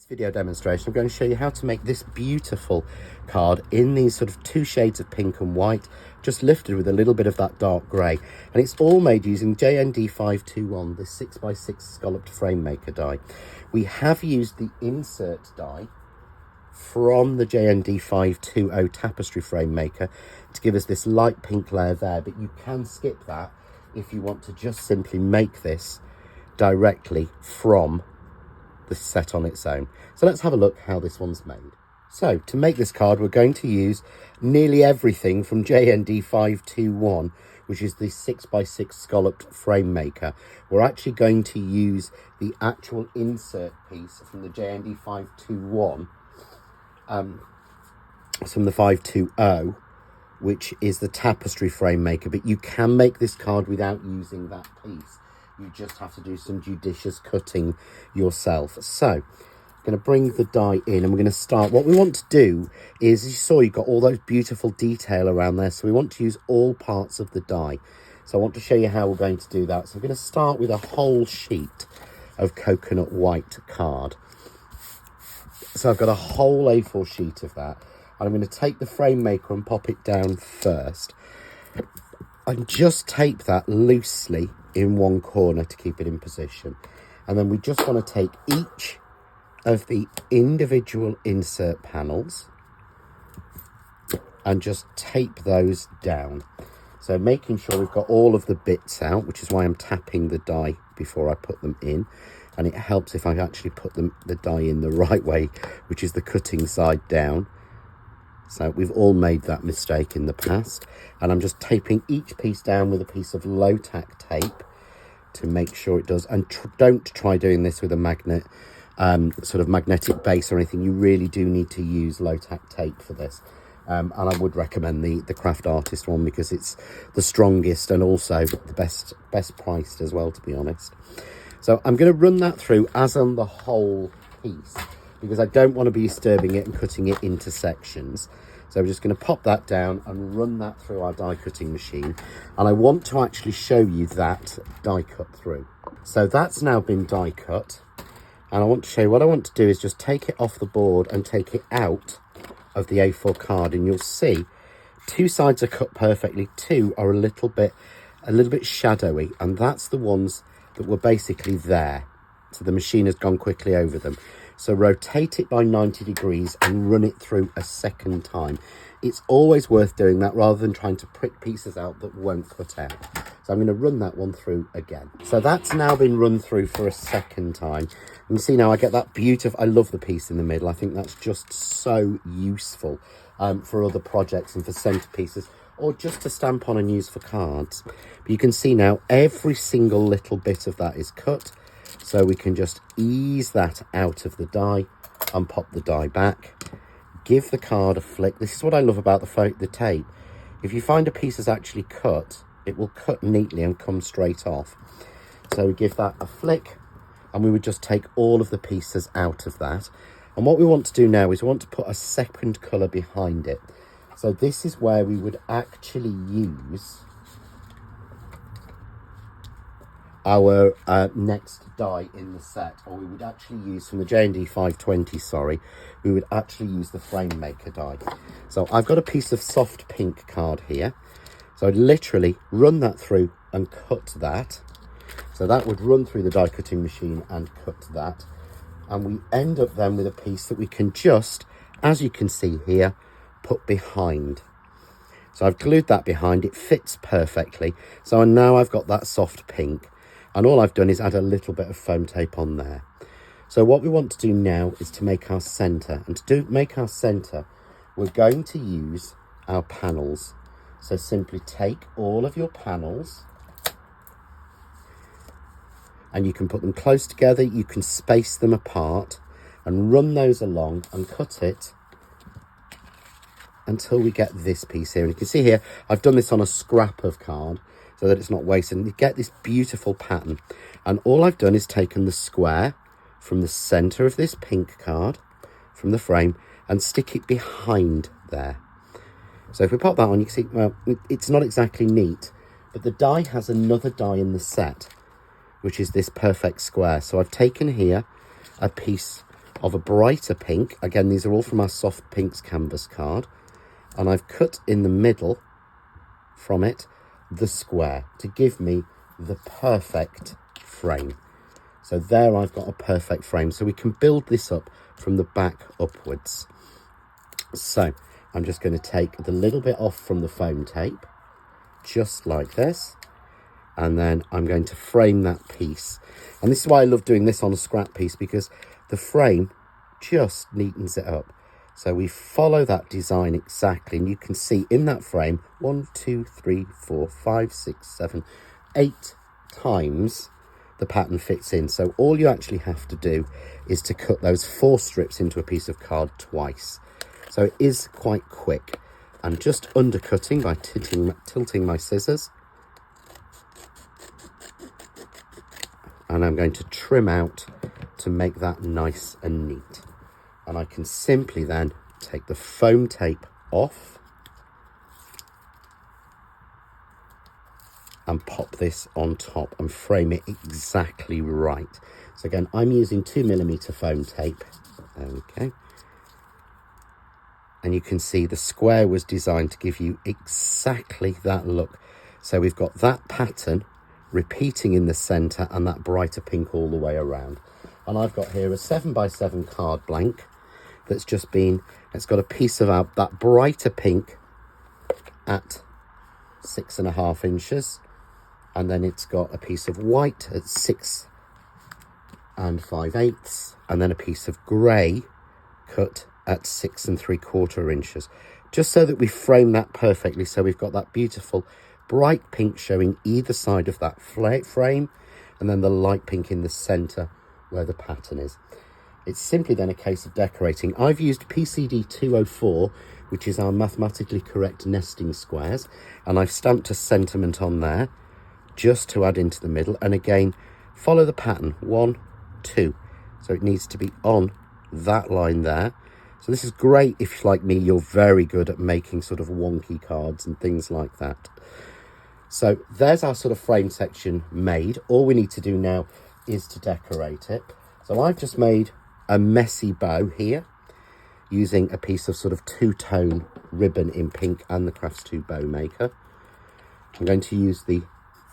this video demonstration, I'm going to show you how to make this beautiful card in these sort of two shades of pink and white, just lifted with a little bit of that dark grey. And it's all made using JND521, the 6x6 scalloped frame maker die. We have used the insert die from the JND520 tapestry frame maker to give us this light pink layer there, but you can skip that if you want to just simply make this directly from the set on its own. So let's have a look how this one's made. So to make this card, we're going to use nearly everything from JND521, which is the 6x6 scalloped frame maker. We're actually going to use the actual insert piece from the JND521, from the 520, which is the tapestry frame maker, but you can make this card without using that piece. You just have to do some judicious cutting yourself. So I'm going to bring the die in and we're going to start. What we want to do is, as you saw, you've got all those beautiful detail around there, so we want to use all parts of the die. So I want to show you how we're going to do that. So I'm going to start with a whole sheet of coconut white card. So I've got a whole A4 sheet of that. And I'm going to take the frame maker and pop it down first. And just tape that loosely in one corner to keep it in position. And then we just want to take each of the individual insert panels and just tape those down. So making sure we've got all of the bits out, which is why I'm tapping the die before I put them in. And it helps if I actually put the die in the right way, which is the cutting side down. So we've all made that mistake in the past. And I'm just taping each piece down with a piece of low tack tape to make sure it does. And don't try doing this with a magnet, sort of magnetic base or anything. You really do need to use low tack tape for this. And I would recommend the Craft Artist one because it's the strongest and also the best priced as well, to be honest. So I'm going to run that through as on the whole piece, because I don't want to be disturbing it and cutting it into sections. So we're just going to pop that down and run that through our die cutting machine. And I want to actually show you that die cut through. So that's now been die cut. And I want to show you what I want to do is just take it off the board and take it out of the A4 card. And you'll see two sides are cut perfectly. Two are a little bit shadowy. And that's the ones that were basically there. So the machine has gone quickly over them. So rotate it by 90 degrees and run it through a second time. It's always worth doing that rather than trying to prick pieces out that won't cut out. So I'm going to run that one through again. So that's now been run through for a second time. And you see now I get that beautiful, I love the piece in the middle. I think that's just so useful for other projects and for centerpieces, or just to stamp on and use for cards. But you can see now every single little bit of that is cut. So we can just ease that out of the die and pop the die back. Give the card a flick. This is what I love about the tape. If you find a piece is actually cut, it will cut neatly and come straight off. So we give that a flick and we would just take all of the pieces out of that. And what we want to do now is we want to put a second colour behind it. So this is where we would actually use our next die in the set, or we would actually use from the JND520, sorry, we would actually use the frame maker die. So I've got a piece of soft pink card here. So I'd literally run that through and cut that. So that would run through the die cutting machine and cut that. And we end up then with a piece that we can just, as you can see here, put behind. So I've glued that behind, it fits perfectly. So now I've got that soft pink. And all I've done is add a little bit of foam tape on there. So what we want to do now is to make our centre. And to make our centre, we're going to use our panels. So simply take all of your panels and you can put them close together. You can space them apart and run those along and cut it until we get this piece here. And you can see here, I've done this on a scrap of card, so that it's not wasted. And you get this beautiful pattern. And all I've done is taken the square from the centre of this pink card, from the frame, and stick it behind there. So if we pop that on, you can see, well, it's not exactly neat, but the die has another die in the set, which is this perfect square. So I've taken here a piece of a brighter pink. Again, these are all from our Soft Pinks canvas card. And I've cut in the middle from it the square to give me the perfect frame. So there I've got a perfect frame. So we can build this up from the back upwards. So I'm just going to take the little bit off from the foam tape, just like this. And then I'm going to frame that piece. And this is why I love doing this on a scrap piece, because the frame just neatens it up. So we follow that design exactly, and you can see in that frame 1, 2, 3, 4, 5, 6, 7, 8 times the pattern fits in. So all you actually have to do is to cut those 4 strips into a piece of card twice. So it is quite quick. I'm just undercutting by tilting my scissors. And I'm going to trim out to make that nice and neat. And I can simply then take the foam tape off and pop this on top and frame it exactly right. So again, I'm using 2mm foam tape. There we go. And you can see the square was designed to give you exactly that look. So we've got that pattern repeating in the center and that brighter pink all the way around. And I've got here a 7x7 card blank that's just been, it's got a piece of that brighter pink at 6.5 inches. And then it's got a piece of white at 6 5/8, and then a piece of grey cut at 6 3/4 inches, just so that we frame that perfectly. So we've got that beautiful bright pink showing either side of that frame, and then the light pink in the center where the pattern is. It's simply then a case of decorating. I've used PCD 204, which is our mathematically correct nesting squares, and I've stamped a sentiment on there just to add into the middle. And again, follow the pattern 1, 2, so it needs to be on that line there. So this is great if, like me, you're very good at making sort of wonky cards and things like that. So there's our sort of frame section made. All we need to do now is to decorate it. So I've just made a messy bow here using a piece of sort of 2-tone ribbon in pink and the Crafts 2 bow maker. I'm going to use the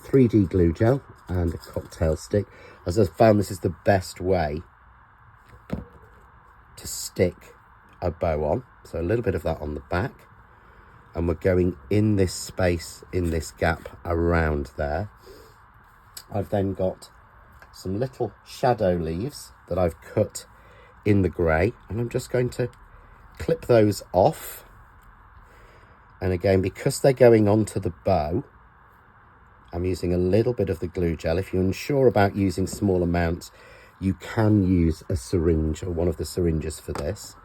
3D glue gel and a cocktail stick, as I've found this is the best way to stick a bow on. So a little bit of that on the back, and we're going in this space, in this gap around there. I've then got some little shadow leaves that I've cut in the grey, and I'm just going to clip those off. And again, because they're going onto the bow, I'm using a little bit of the glue gel. If you're unsure about using small amounts, you can use a syringe or one of the syringes for this.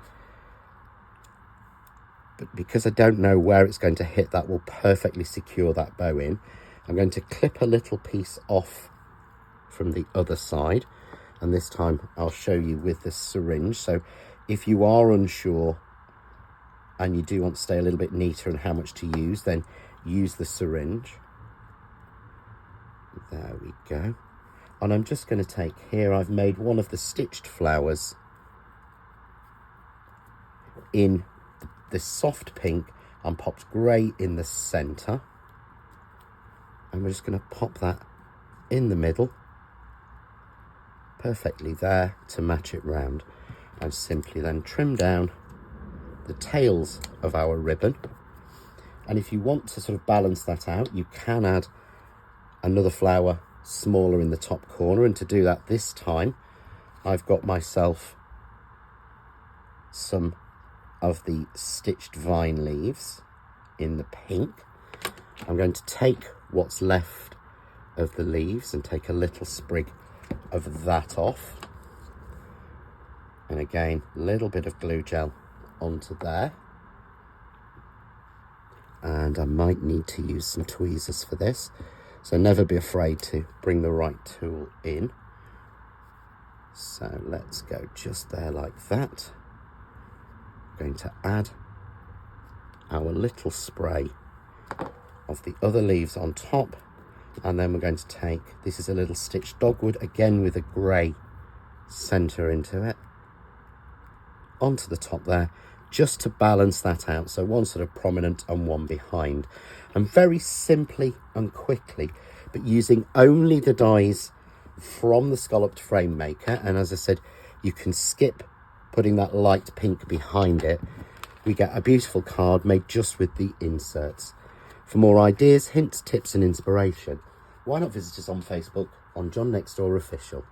But because I don't know where it's going to hit, that will perfectly secure that bow in. I'm going to clip a little piece off from the other side. And this time I'll show you with the syringe. So if you are unsure and you do want to stay a little bit neater and how much to use, then use the syringe. There we go. And I'm just going to take here, I've made one of the stitched flowers in the soft pink and popped grey in the centre. And we're just going to pop that in the middle, perfectly there to match it round. And simply then trim down the tails of our ribbon. And if you want to sort of balance that out, you can add another flower smaller in the top corner, and to do that this time I've got myself some of the stitched vine leaves in the pink. I'm going to take what's left of the leaves and take a little sprig of that off, and again a little bit of glue gel onto there, and I might need to use some tweezers for this. So never be afraid to bring the right tool in. So let's go just there like that. I'm going to add our little spray of the other leaves on top. And then we're going to take, this is a little stitched dogwood, again with a grey centre into it. onto the top there, just to balance that out. So one sort of prominent and one behind. And very simply and quickly, but using only the dies from the Scalloped frame maker. And as I said, you can skip putting that light pink behind it. We get a beautiful card made just with the inserts. For more ideas, hints, tips and inspiration, why not visit us on Facebook on John Next Door Official.